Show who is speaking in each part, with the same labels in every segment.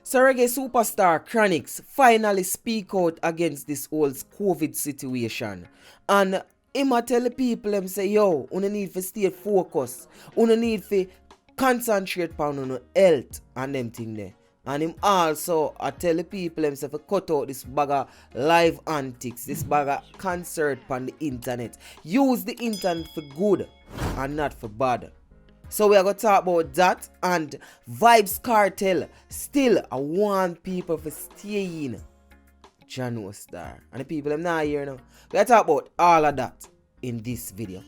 Speaker 1: So reggae superstar Chronixx finally speak out against this whole COVID situation. And him a tell the people them say, yo, you need to stay focused. You need to concentrate on your health and them thing there. And him also a tell the people himself to cut out this bag of live antics, this bag of concert on the internet. Use the internet for good and not for bad. So we are going to talk about that, and Vybz Kartel still I want people to stay in Jano Star. And the people I'm not here now. We are talk about all of that in this video.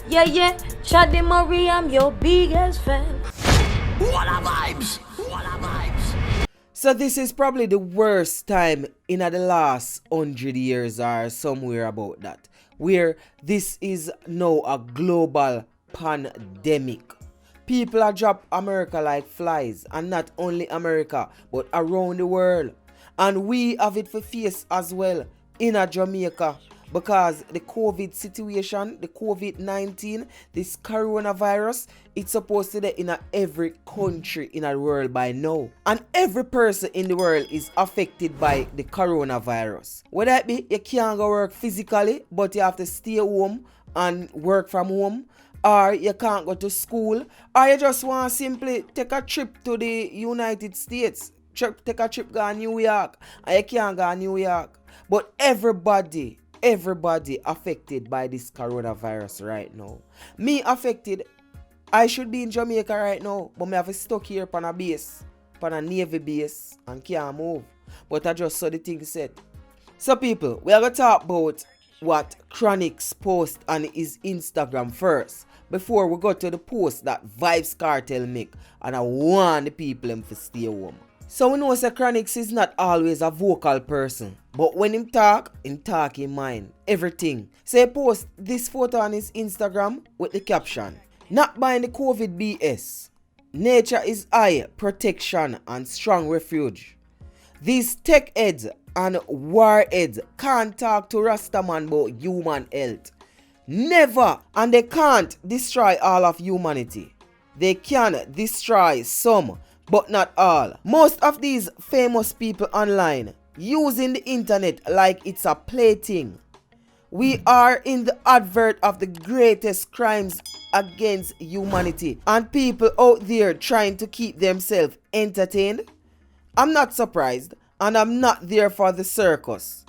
Speaker 2: Yeah, Chaddy Marie, I'm your biggest fan.
Speaker 3: What a vibes! What a vibes!
Speaker 1: So this is probably the worst time in the last 100 years or somewhere about that, where this is now a global pandemic. People are drop America like flies, and not only America, but around the world. And we have it for face as well in a Jamaica, because the COVID situation, the COVID-19, this coronavirus, it's supposed to be in every country in the world by now. And every person in the world is affected by the coronavirus. Whether it be you can't go work physically, but you have to stay home and work from home, or you can't go to school, or you just want to simply take a trip to the United States, take a trip go to New York, and you can't go to New York. But everybody affected by this coronavirus right now. Me affected. I should be in Jamaica right now, but me have stuck here on a base, on a Navy base, and can't move. But I just saw the thing set. So people, we are going to talk about what Chronixx post on his Instagram first, before we go to the post that Vybz Kartel make, and I want the people them to stay home. So we know that Chronixx is not always a vocal person, but when him talk in mind, everything. So he post this photo on his Instagram with the caption, "Not buying the COVID BS. Nature is high, protection and strong refuge. These tech heads and war heads can't talk to Rastaman about human health. Never, and they can't destroy all of humanity. They can destroy some, but not all. Most of these famous people online using the internet like it's a plaything. We are in the advert of the greatest crimes against humanity, and people out there trying to keep themselves entertained. I'm not surprised, and I'm not there for the circus.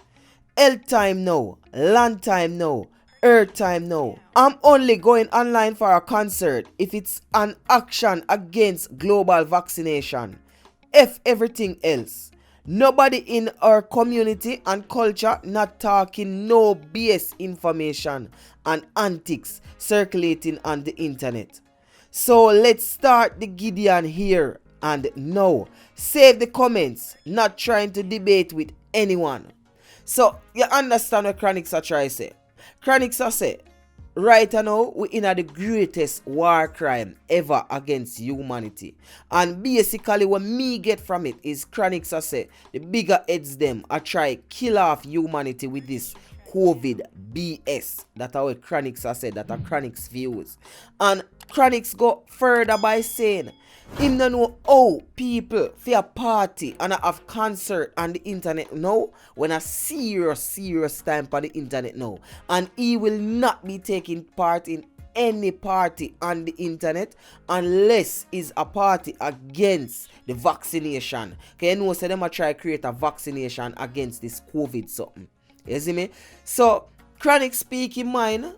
Speaker 1: Health time now, land time now, earth time now. I'm only going online for a concert if it's an action against global vaccination. F everything else. Nobody in our community and culture not talking no BS information and antics circulating on the internet. So let's start the Gideon here and now. Save the comments, not trying to debate with anyone." So you understand what Chronixx are trying to say. Chronixx are say, right now we in the greatest war crime ever against humanity. And basically what me get from it is Chronixx are say the bigger heads them are try kill off humanity with this COVID BS. That's how Chronixx are said, that are Chronixx views. And Chronixx go further by saying him don't know how people for a party and have concert on the internet now, when a serious time for the internet now. And he will not be taking part in any party on the internet unless it's a party against the vaccination. Okay, you know, so them a try create a vaccination against this COVID something. You see me? So Chronixx speak in mind.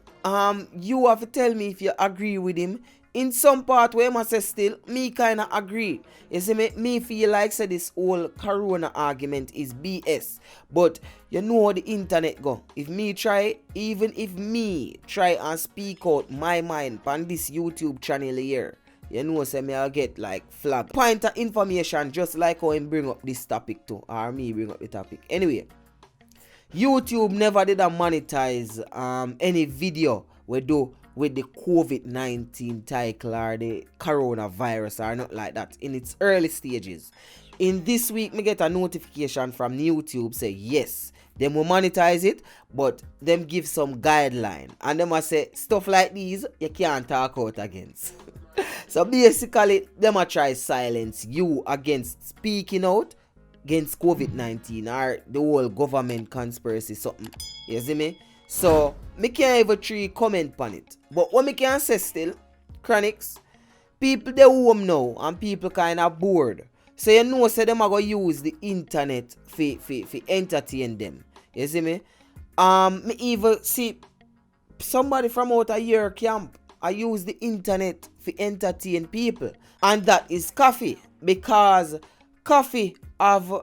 Speaker 1: You have to tell me if you agree with him. In some part where I say still, me kinda agree. You see me feel like say this whole corona argument is BS. But you know how the internet go. If me try, even if me try and speak out my mind on this YouTube channel here, you know say me I'll get like flag. Point of information just like how him bring up this topic too. Or me bring up the topic. Anyway, YouTube never did monetize any video we do with the COVID-19 title or the coronavirus or not like that in its early stages. In this week, me get a notification from YouTube say yes, them will monetize it, but them give some guideline. And them will say stuff like these you can't talk out against. So basically, them a try silence you against speaking out against COVID-19 or the whole government conspiracy something. You see me? So, me can't even three comment on it. But what me can say still, Chronixx, people they home now and people kind of bored. So you know say them are going to use the internet for entertain them. You see me? Me even see somebody from out of your camp. I use the internet for entertain people. And that is Coffee. Because Coffee have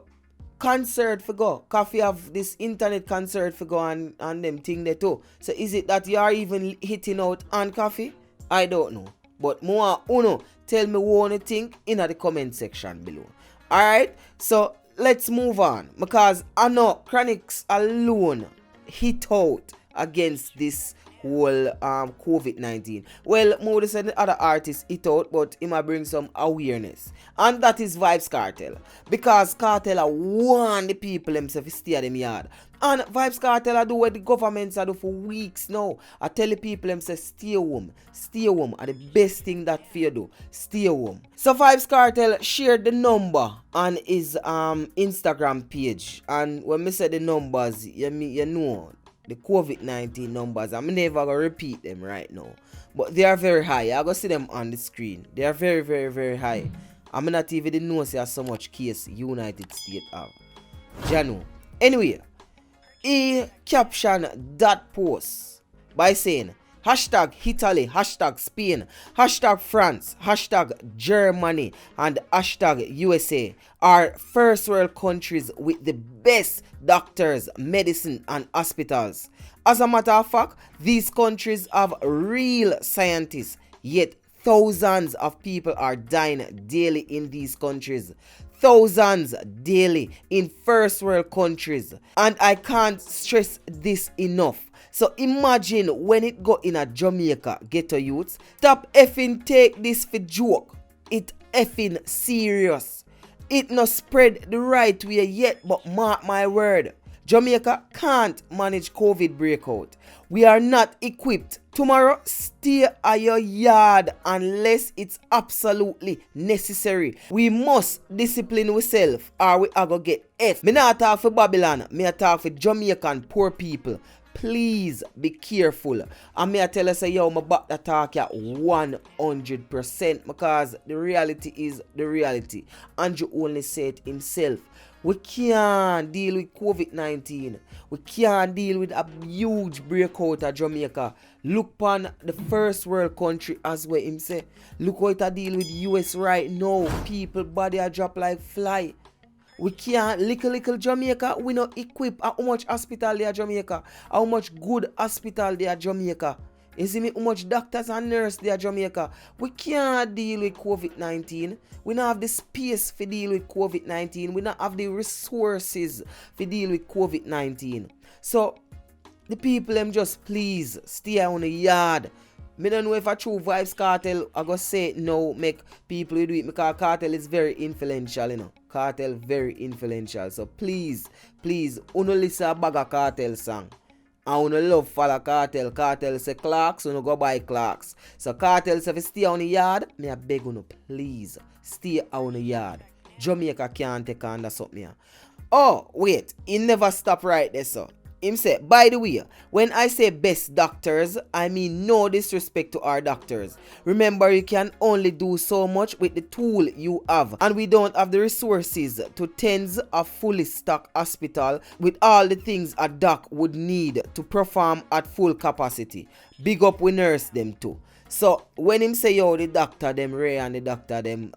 Speaker 1: concert for go. Coffee have this internet concert for go and them thing there too. So is it that you are even hitting out on Coffee? I don't know. But more uno tell me what you think in the comment section below. Alright? So let's move on. Because I know Chronixx alone hit out against this whole COVID-19. Well, more than the other artists hit out, but he might bring some awareness. And that is Vybz Kartel. Because Kartel warn the people themselves to stay at them yard. And Vybz Kartel do what the governments do for weeks now. I tell the people themselves stay home. Stay home are the best thing that fear do. Stay home. So Vybz Kartel shared the number on his Instagram page. And when I say the numbers, you know the COVID-19 numbers, I'm never gonna repeat them right now, but they are very high. I go see them on the screen. They are very, very, very high. I'm not even know say so much case United States have. Jano. Anyway, he captioned that post by saying hashtag Italy, hashtag Spain, hashtag France, hashtag Germany, and hashtag USA are first world countries with the best doctors, medicine, and hospitals. As a matter of fact, these countries have real scientists, yet thousands of people are dying daily in these countries. Thousands daily in first world countries. And I can't stress this enough. So imagine when it go in a Jamaica ghetto youths. Stop effing take this for joke. It effing serious. It not spread the right way yet, but mark my word. Jamaica can't manage COVID breakout. We are not equipped. Tomorrow, stay at your yard unless it's absolutely necessary. We must discipline ourselves or we are going to get F. Me not talk for Babylon. Me talk for Jamaican poor people. Please be careful. And me I tell you say yo, my back the talk at 100% because the reality is the reality. Andrew only said himself. We can't deal with COVID-19. We can't deal with a huge breakout of Jamaica. Look upon the first world country as well him say. Look how it a deal with US right now. People body a drop like fly. We can't little Jamaica. We not equip how much hospital there Jamaica. How much good hospital there Jamaica. You see me how much doctors and nurses there Jamaica. We can't deal with COVID-19. We don't have the space to deal with COVID-19. We don't have the resources to deal with COVID-19. So the people them just please stay on the yard. Me don't know if I true Vybz Kartel I go say it now make people do it because Kartel is very influential, you know. Kartel very influential. So please, uno listen a bag of Kartel song. And uno love follow Kartel. Kartel say Clarks, uno go buy Clarks. So Kartel say if you stay on the yard, me I beg uno please stay on the yard. Jamaica can't take under something here. Oh, wait, he never stop right there, so. Him say, by the way, when I say best doctors, I mean no disrespect to our doctors. Remember, you can only do so much with the tool you have. And we don't have the resources to tens of fully stocked hospital with all the things a doc would need to perform at full capacity. Big up we nurse them too. So when him say yo the doctor them Ray and the doctor them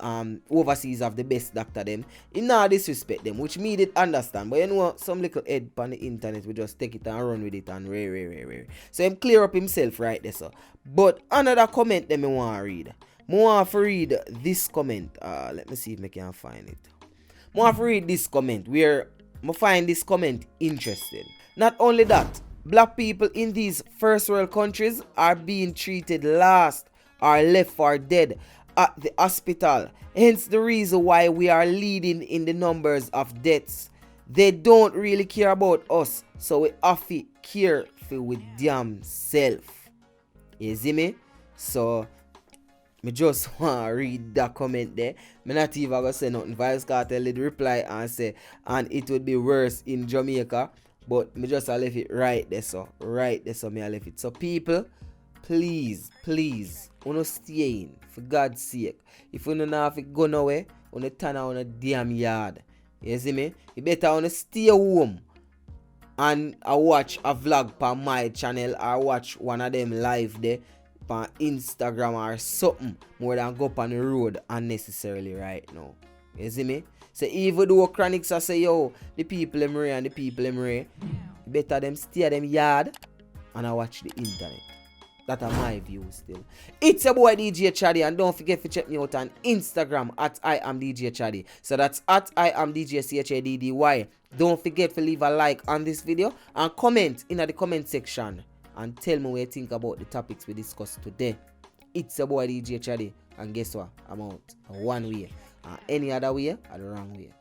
Speaker 1: overseas have the best doctor them, he not disrespect them, which me did understand. But you know some little head on the internet we just take it and run with it and Ray. So him clear up himself right there so. But another comment that me want to read. I want to read this comment. Let me see if I can find it. I want to read this comment where I find this comment interesting. Not only that, black people in these first world countries are being treated last or left for dead at the hospital. Hence the reason why we are leading in the numbers of deaths. They don't really care about us, so we have to care for with damn self. You see me? So Me just want to read that comment there. Me not even gonna say nothing. Vybz Kartel did reply and say, and it would be worse in Jamaica. But me just left it right there, so. Right there, so me I left it. So people, please, wanna stay in. For God's sake. If you don't have to go nowhere, wanna turn on a damn yard. You see me? You better wanna stay home and I watch a vlog on my channel or watch one of them live there on Instagram or something more than go up on the road unnecessarily right now. You see me? So even though Chronixx I say, yo, the people them ray and the people them ray, better them stay at them yard and I watch the internet. That's my view still. It's your boy DJ Chaddy, and don't forget to check me out on Instagram at I am DJ Chaddy. So that's at I am DJ CHADDY. Don't forget to leave a like on this video and comment in the comment section and tell me what you think about the topics we discussed today. It's your boy DJ Chaddy, and guess what? I'm out one way. Any other way are the wrong way.